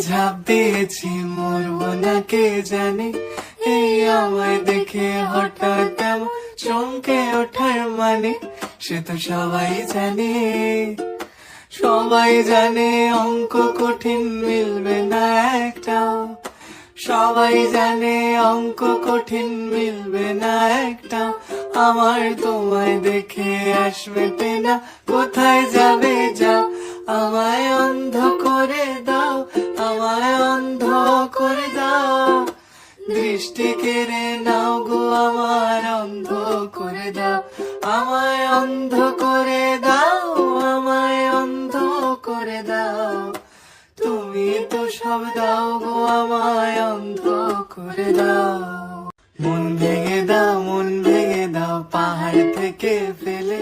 ঝাঁপ দিয়েছি, মরবো না কে জানে। এই আমায় দেখে হঠাৎ এমন চমকে ওঠার মানে, সে তো সবাই জানে। সবাই জানে অঙ্ক কঠিন, মিলবে না একটাও। সবাই জানে অঙ্ক কঠিন, মিলবে না একটাও। আমার তোমায় দেখে আসবে না, কোথায় যাবে যাও। আমায় অন্ধ করে দাও, আমায় অন্ধ করে দাও। দৃষ্টি কেড়ে নাও গো আমার, অন্ধ করে দাও। আমায় অন্ধ করে দাও, আমায় অন্ধ করে দাও। তুমি তো সব দাও গো আমায়, অন্ধ করে দাও। মন ভেঙে দাও, মন ভেঙে দাও, পাহাড় থেকে ফেলে।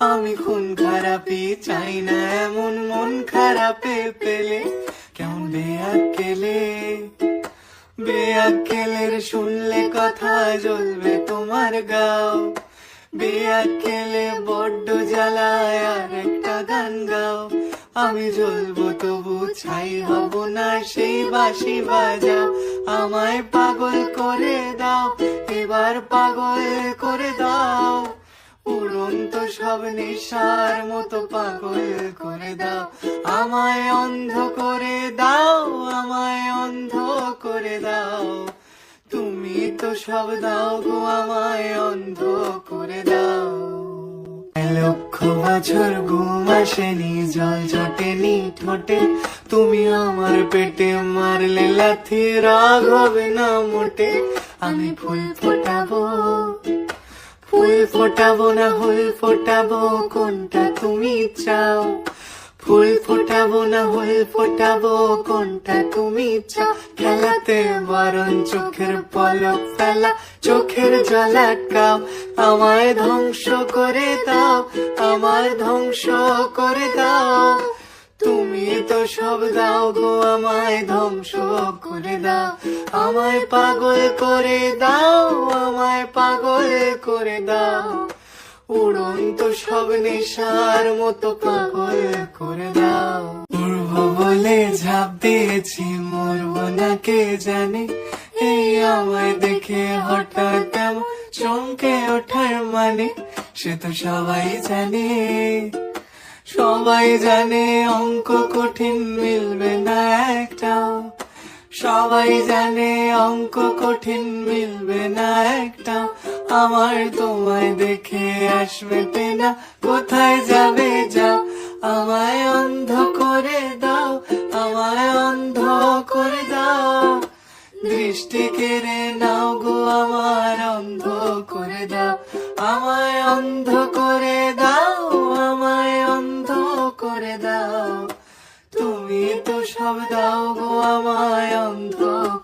আমি খুন খারাপি চাই না, এমন মন খারাপে পেলে কেমন বেয়াক্কেলে। বেয়াক্কেলের শুনলে কথা জ্বলবে তোমার গাও। বেয়াক্কেলে বড্ড জ্বালায়, আর একটা গান গাও। আমি জ্বলবো তবু ছাই হব না, সেই বাঁশি বাজাও। আমায় পাগল করে দাও, এবার পাগল করে দাও। উড়ন্ত সব নেশার মতো পাগল করে দাও। আমায় অন্ধ করে দাও, আমায় অন্ধ করে দাও। তুমি তো সব দাও গো আমায়, অন্ধ করে দাও। লক্ষ বছর ঘুম আসেনি, জল জটেনি ঠোঁটে। তুমি আমার পেটে মারলে লাথি, রাগ হবে না মোটে। আমি ফুল ফোটাবো, ফুল ফোটাবো না ফুল ফোটাবো, কোনটা তুমি চাও। ফুল ফোটাবো না ফুল ফোটাবো, কোনটা তুমি চাও। খেলাতে বারণ, চোখের পলক ফেলা, চোখের জল আটকাও। আমায় ধ্বংস করে দাও, আমায় ধ্বংস করে দাও। তুমি তো সব দাও গো আমায়, ধ্বংস করে দাও। আমায় পাগল করে দাও, আমায় পাগল করে দাও। উড়ন্ত সব নেশার মতো পাগল করে দাও। উড়বো বলে ঝাঁপ দিয়েছি, মরবো না কে জানে। এই আমায় দেখে হঠাৎ এমন চমকে ওঠার মানে, সে তো সবাই জানে। সবাই জানে অঙ্ক কঠিন, মিলবে না একটাও। সবাই জানে অঙ্ক কঠিন, মিলবে না একটাও। আমার তোমায় দেখে আসবে না, কোথায় যাবে যাও। আমায় অন্ধ করে দাও, আমায় অন্ধ করে দাও। দৃষ্টি কেড়ে নাও গো আমার, অন্ধ করে দাও। আমায় অন্ধ করে দাও, আমায় অন্ধ করে দাও। তুমি তো সব দাও গো আমায়, অন্ধ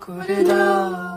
করে দাও।